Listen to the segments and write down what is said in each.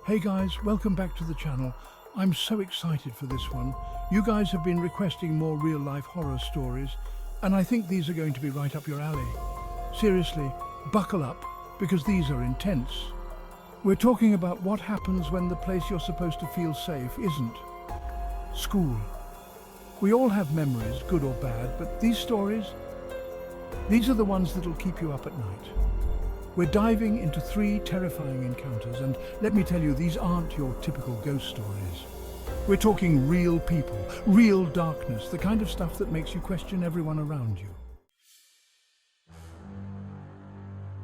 Hey guys, welcome back to the channel. I'm so excited for this one. You guys have been requesting more real-life horror stories, and I think these are going to be right up your alley. Seriously, buckle up, because these are intense. We're talking about what happens when the place you're supposed to feel safe isn't. School. We all have memories, good or bad, but these stories, these are the ones that'll keep you up at night. We're diving into 3 terrifying encounters, and let me tell you, these aren't your typical ghost stories. We're talking real people, real darkness, the kind of stuff that makes you question everyone around you.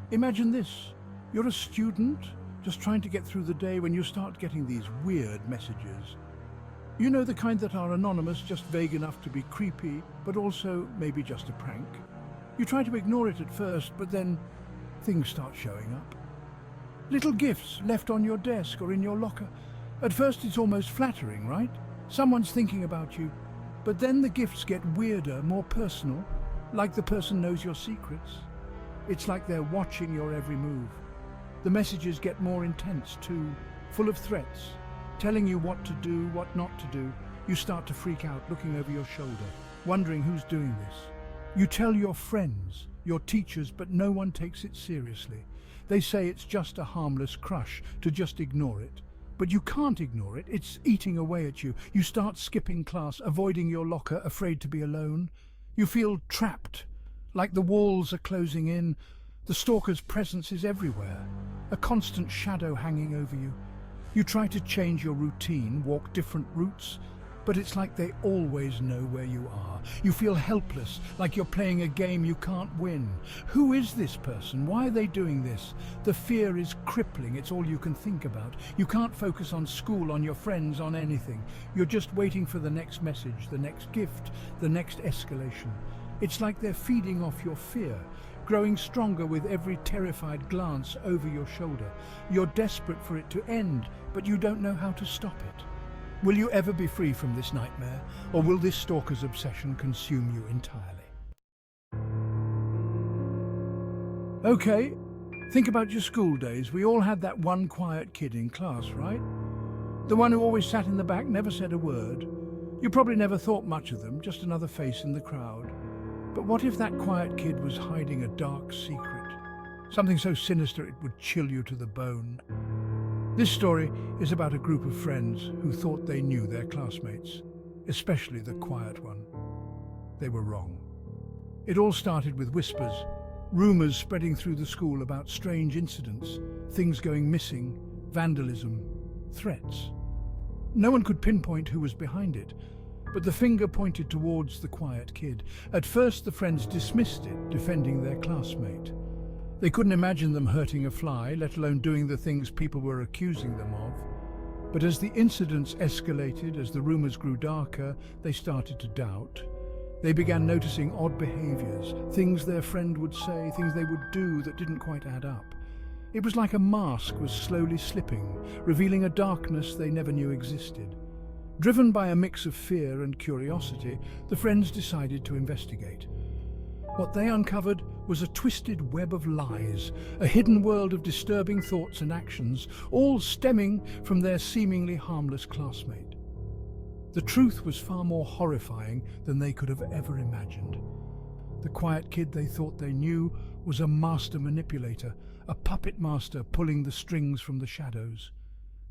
Imagine this. You're a student, just trying to get through the day when you start getting these weird messages. You know, the kind that are anonymous, just vague enough to be creepy, but also maybe just a prank. You try to ignore it at first, but then things start showing up. Little gifts left on your desk or in your locker. At first it's almost flattering, right? Someone's thinking about you. But then the gifts get weirder, more personal, like the person knows your secrets. It's like they're watching your every move. The messages get more intense too, full of threats, telling you what to do, what not to do. You start to freak out, looking over your shoulder, wondering who's doing this. You tell your friends, your teachers, but no one takes it seriously. They say it's just a harmless crush, to just ignore it. But you can't ignore it, it's eating away at you. You start skipping class, avoiding your locker, afraid to be alone. You feel trapped, like the walls are closing in. The stalker's presence is everywhere, a constant shadow hanging over you. You try to change your routine, walk different routes, but it's like they always know where you are. You feel helpless, like you're playing a game you can't win. Who is this person? Why are they doing this? The fear is crippling, it's all you can think about. You can't focus on school, on your friends, on anything. You're just waiting for the next message, the next gift, the next escalation. It's like they're feeding off your fear, growing stronger with every terrified glance over your shoulder. You're desperate for it to end, but you don't know how to stop it. Will you ever be free from this nightmare, or will this stalker's obsession consume you entirely? Okay, think about your school days. We all had that one quiet kid in class, right? The one who always sat in the back, never said a word. You probably never thought much of them, just another face in the crowd. But what if that quiet kid was hiding a dark secret? Something so sinister it would chill you to the bone. This story is about a group of friends who thought they knew their classmates, especially the quiet one. They were wrong. It all started with whispers, rumors spreading through the school about strange incidents, things going missing, vandalism, threats. No one could pinpoint who was behind it, but the finger pointed towards the quiet kid. At first, the friends dismissed it, defending their classmate. They couldn't imagine them hurting a fly, let alone doing the things people were accusing them of. But as the incidents escalated, as the rumors grew darker, they started to doubt. They began noticing odd behaviors, things their friend would say, things they would do that didn't quite add up. It was like a mask was slowly slipping, revealing a darkness they never knew existed. Driven by a mix of fear and curiosity, the friends decided to investigate. What they uncovered was a twisted web of lies, a hidden world of disturbing thoughts and actions, all stemming from their seemingly harmless classmate. The truth was far more horrifying than they could have ever imagined. The quiet kid they thought they knew was a master manipulator, a puppet master pulling the strings from the shadows.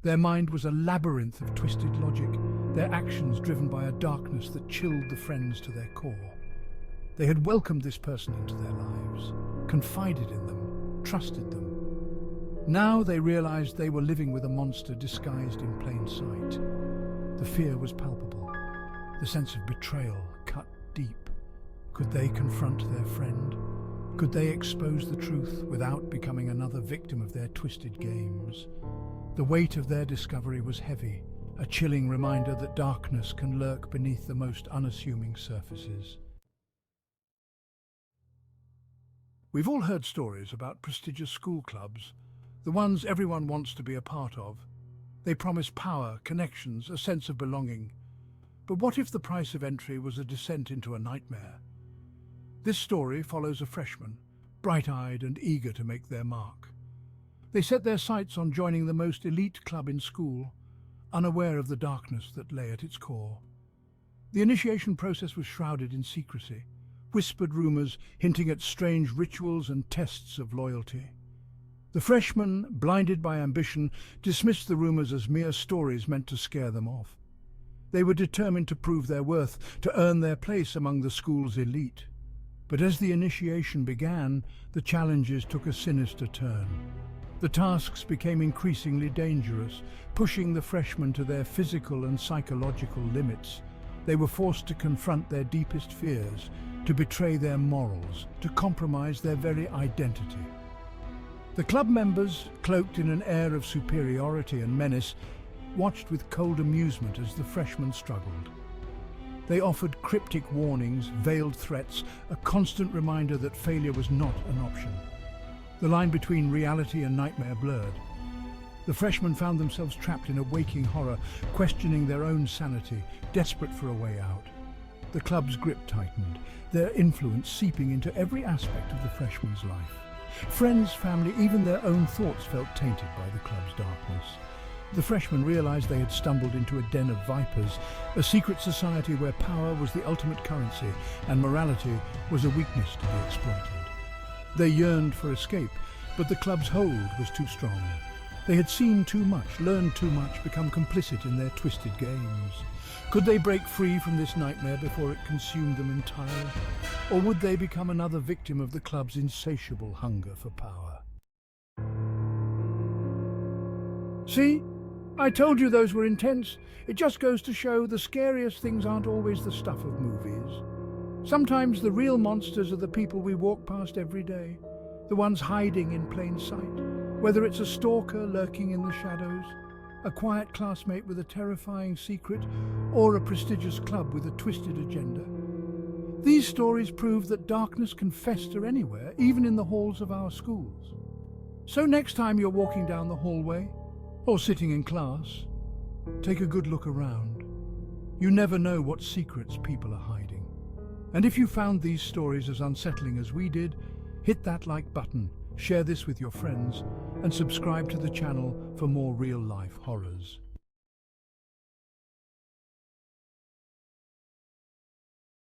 Their mind was a labyrinth of twisted logic, their actions driven by a darkness that chilled the friends to their core. They had welcomed this person into their lives, confided in them, trusted them. Now they realized they were living with a monster disguised in plain sight. The fear was palpable, the sense of betrayal cut deep. Could they confront their friend? Could they expose the truth without becoming another victim of their twisted games? The weight of their discovery was heavy, a chilling reminder that darkness can lurk beneath the most unassuming surfaces. We've all heard stories about prestigious school clubs, the ones everyone wants to be a part of. They promise power, connections, a sense of belonging. But what if the price of entry was a descent into a nightmare? This story follows a freshman, bright-eyed and eager to make their mark. They set their sights on joining the most elite club in school, unaware of the darkness that lay at its core. The initiation process was shrouded in secrecy, whispered rumors hinting at strange rituals and tests of loyalty. The freshmen, blinded by ambition, dismissed the rumors as mere stories meant to scare them off. They were determined to prove their worth, to earn their place among the school's elite. But as the initiation began, the challenges took a sinister turn. The tasks became increasingly dangerous, pushing the freshmen to their physical and psychological limits. They were forced to confront their deepest fears, to betray their morals, to compromise their very identity. The club members, cloaked in an air of superiority and menace, watched with cold amusement as the freshmen struggled. They offered cryptic warnings, veiled threats, a constant reminder that failure was not an option. The line between reality and nightmare blurred. The freshmen found themselves trapped in a waking horror, questioning their own sanity, desperate for a way out. The club's grip tightened, their influence seeping into every aspect of the freshman's life. Friends, family, even their own thoughts felt tainted by the club's darkness. The freshmen realized they had stumbled into a den of vipers, a secret society where power was the ultimate currency and morality was a weakness to be exploited. They yearned for escape, but the club's hold was too strong. They had seen too much, learned too much, become complicit in their twisted games. Could they break free from this nightmare before it consumed them entirely? Or would they become another victim of the club's insatiable hunger for power? See? I told you those were intense. It just goes to show the scariest things aren't always the stuff of movies. Sometimes the real monsters are the people we walk past every day, the ones hiding in plain sight. Whether it's a stalker lurking in the shadows, a quiet classmate with a terrifying secret, or a prestigious club with a twisted agenda. These stories prove that darkness can fester anywhere, even in the halls of our schools. So next time you're walking down the hallway, or sitting in class, take a good look around. You never know what secrets people are hiding. And if you found these stories as unsettling as we did, hit that like button, share this with your friends, and subscribe to the channel for more real-life horrors.